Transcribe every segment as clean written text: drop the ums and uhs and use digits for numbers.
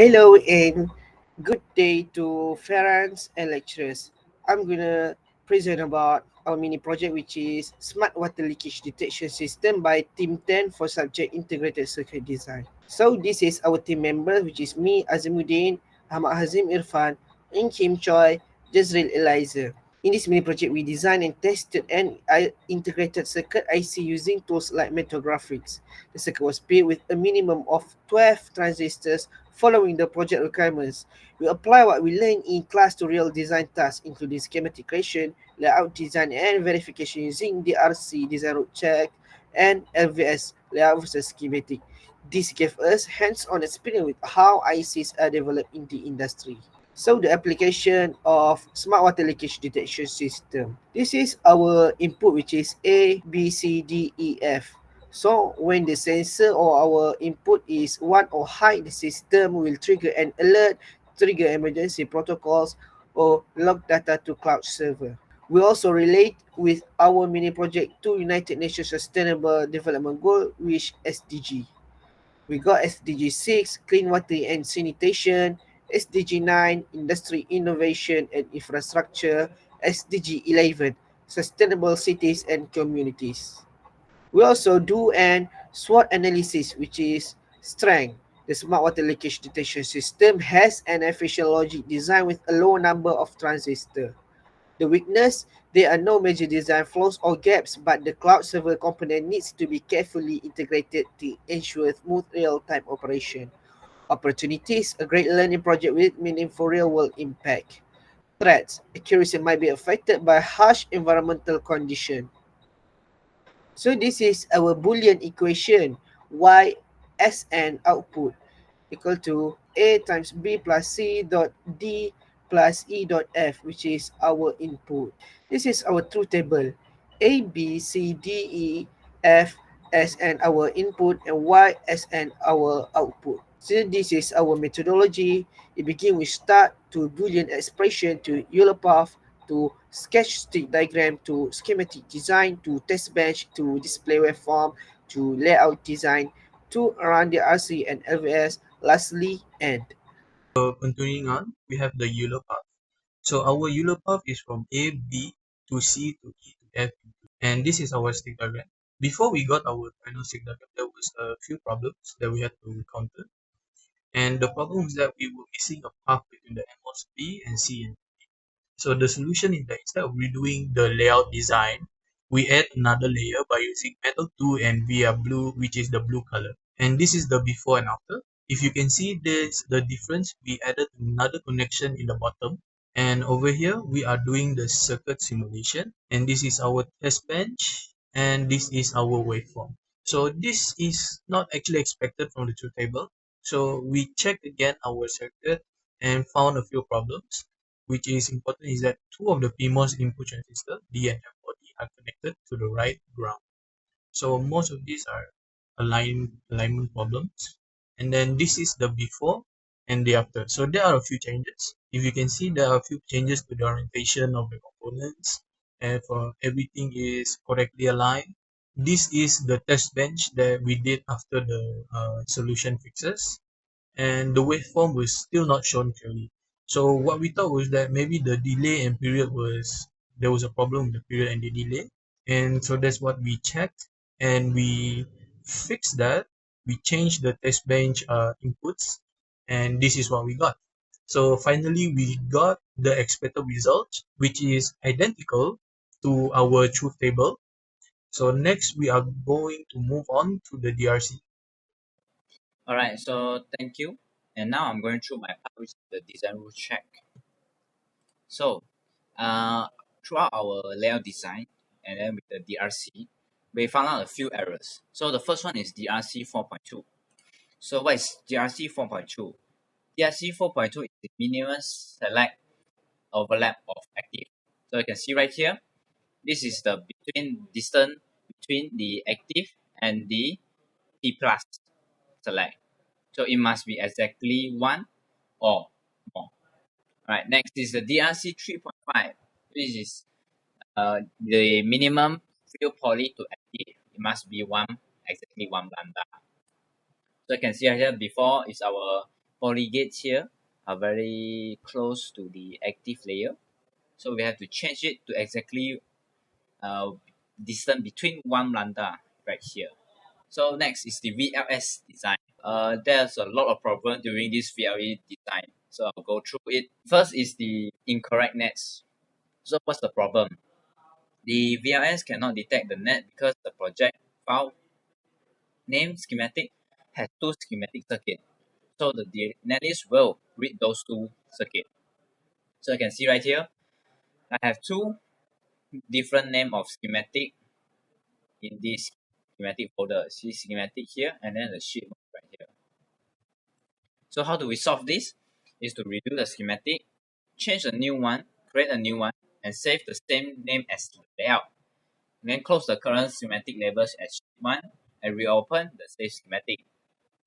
Hello and good day to parents and lecturers. I'm gonna present about our mini project, which is Smart Water Leakage Detection System by Team 10 for Subject Integrated Circuit Design. So this is our team members, which is me, Azimuddin, Ahmad Hazim Irfan, and Kim Choi, Jazreel Eliza. In this mini project, we designed and tested an integrated circuit IC using tools like Metographics. The circuit was built with a minimum of 12 transistors following the project requirements. We apply what we learned in class to real design tasks, including schematic creation, layout design, and verification using DRC, design road check, and LVS, layout versus schematic. This gave us hands-on experience with how ICs are developed in the industry. So the application of smart water leakage detection system. This is our input, which is A, B, C, D, E, F. So when the sensor or our input is 1 or high, the system will trigger an alert, trigger emergency protocols, or log data to cloud server. We also relate with our mini project to United Nations Sustainable Development Goal, which SDG. We got SDG 6, Clean Water and Sanitation, SDG 9, Industry Innovation and Infrastructure, SDG 11, Sustainable Cities and Communities. We also do an SWOT analysis, which is strength. The smart water leakage detection system has an efficient logic design with a low number of transistors. The weakness, there are no major design flaws or gaps, but the cloud server component needs to be carefully integrated to ensure smooth real-time operation. Opportunities, a great learning project with meaningful real-world impact. Threats, accuracy might be affected by harsh environmental conditions. So this is our Boolean equation, y s n output equal to a times b plus c dot d plus e dot f, which is our input. This is our truth table. A, B, C, D, E, F, S, and our input, and Y, S, and our output. So this is our methodology. It begins with start to Boolean expression to Euler path to sketch stick diagram to schematic design to test bench to display waveform to layout design to around the RC and LVS, lastly end. So continuing on, we have the Euler path. So our Euler path is from A, B to C to E to F, and this is our stick diagram. Before we got our final stick diagram, there was a few problems that we had to encounter, and the problem is that we were missing a path between the animals B and C and D. So the solution is that instead of redoing the layout design, we add another layer by using metal 2 and via blue, which is the blue color. And this is the before and after. If you can see this, the difference, we added another connection in the bottom. And over here, we are doing the circuit simulation. And this is our test bench. And this is our waveform. So this is not actually expected from the truth table. So we checked again our circuit and found a few problems. Which is important is that two of the PMOS input transistors, D and F or D, are connected to the right ground. So most of these are alignment problems. And then this is the before and the after. So there are a few changes. If you can see, there are a few changes to the orientation of the components, and for everything is correctly aligned. This is the test bench that we did after the solution fixes, and the waveform was still not shown clearly. So what we thought was that maybe the delay and period was, there was a problem with the period and the delay, and so that's what we checked, and we fixed that. We changed the test bench inputs, and this is what we got. So finally we got the expected result, which is identical to our truth table. So next we are going to move on to the DRC. Alright, so thank you. And now I'm going through my part, which is the design rule check. So, uh, throughout our layout design and then with the DRC, we found out a few errors. So the first one is DRC 4.2. So what is DRC 4.2? DRC 4.2 is the minimum select overlap of active. So you can see right here, this is the distance between the active and the T plus select. So it must be exactly 1 or more. Alright, next is the DRC 3.5, which is the minimum field poly to active. It must be exactly 1 lambda. So you can see here before is our polygates here are very close to the active layer. So we have to change it to exactly distance between 1 lambda right here. So next is the VLS design. There's a lot of problem during this VLE design. So I'll go through it. First is the incorrect nets. So what's the problem? The VLS cannot detect the net because the project file name schematic has two schematic circuits. So the netlist will read those two circuits. So you can see right here, I have two different name of schematic in this schematic folder. See schematic here and then the sheet right here. So how do we solve this? Is to redo the schematic, change a new one, create a new one, and save the same name as the layout. And then close the current schematic labels as sheet 1 and reopen the save schematic.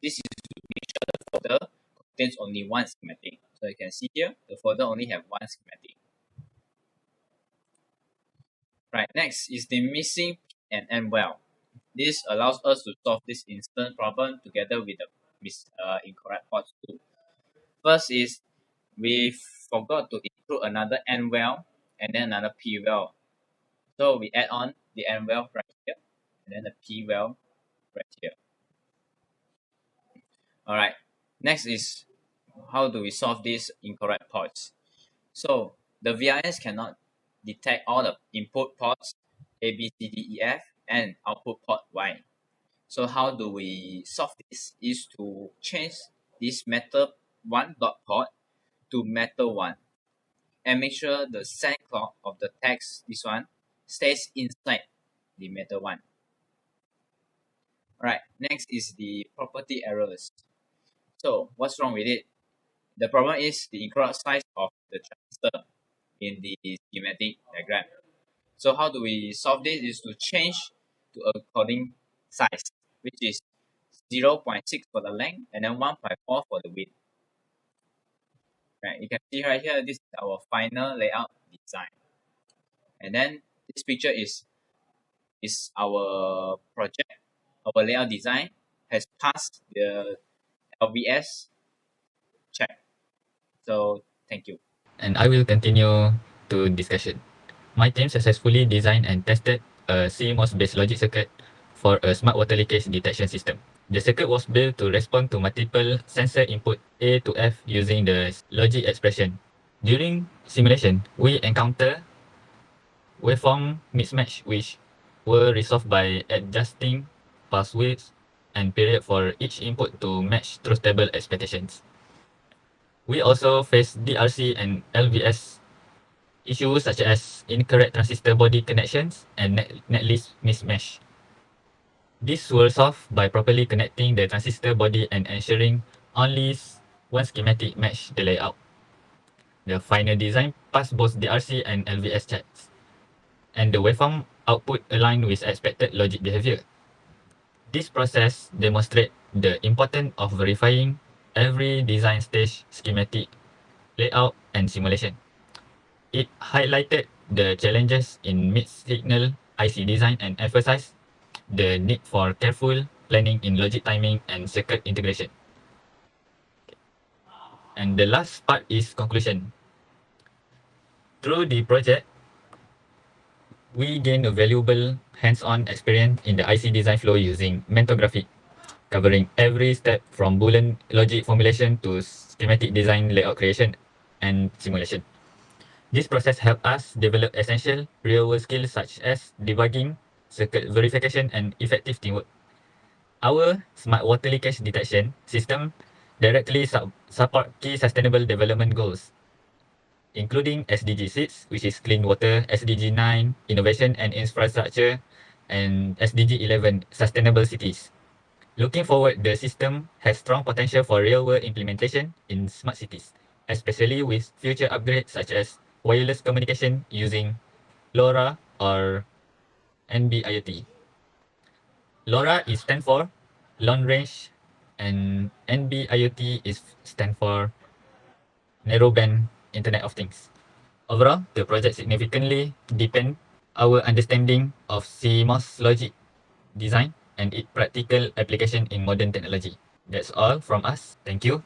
This is to make sure the folder contains only one schematic. So you can see here, the folder only have one schematic. Right, next is the missing and end well. This allows us to solve this instant problem together with the incorrect ports too. First is we forgot to include another end well and then another p well. So we add on the end well right here and then the p well right here. Alright, next is how do we solve these incorrect ports. So the VIS cannot detect all the input ports A, B, C, D, E, F and output port Y. So how do we solve this? Is to change this metal 1 dot port to metal 1 and make sure the send clock of the text, this one, stays inside the metal 1. Alright, next is the property errors. So what's wrong with it? The problem is the incorrect size of the transistor in the schematic diagram. So how do we solve this? Is to change to according size, which is 0.6 for the length and then 1.4 for the width. Right, you can see right here, this is our final layout design. And then this picture is our project. Our layout design has passed the LVS check. So thank you. And I will continue to discussion. My team successfully designed and tested a CMOS-based logic circuit for a smart water leakage detection system. The circuit was built to respond to multiple sensor input A to F using the logic expression. During simulation, we encounter waveform mismatch which were resolved by adjusting pulse width and period for each input to match truth table expectations. We also face DRC and LVS issues such as incorrect transistor body connections and netlist mismatch. These were solved by properly connecting the transistor body and ensuring only one schematic matched the layout. The final design passed both DRC and LVS checks, and the waveform output aligned with expected logic behavior. This process demonstrates the importance of verifying every design stage schematic, layout, and simulation. It highlighted the challenges in mixed-signal IC design and emphasized the need for careful planning in logic timing and circuit integration. And the last part is conclusion. Through the project, we gained a valuable hands-on experience in the IC design flow using mentographic, covering every step from Boolean logic formulation to schematic design, layout creation, and simulation. This process helped us develop essential real-world skills such as debugging, circuit verification, and effective teamwork. Our smart water leakage detection system directly support key sustainable development goals, including SDG 6, which is clean water, SDG 9, innovation and infrastructure, and SDG 11, sustainable cities. Looking forward, the system has strong potential for real-world implementation in smart cities, especially with future upgrades such as wireless communication using LoRa or NB-IoT. LoRa is stand for long range and NB-IoT is stand for narrowband Internet of Things. Overall, the project significantly deepened our understanding of CMOS logic design and its practical application in modern technology. That's all from us. Thank you.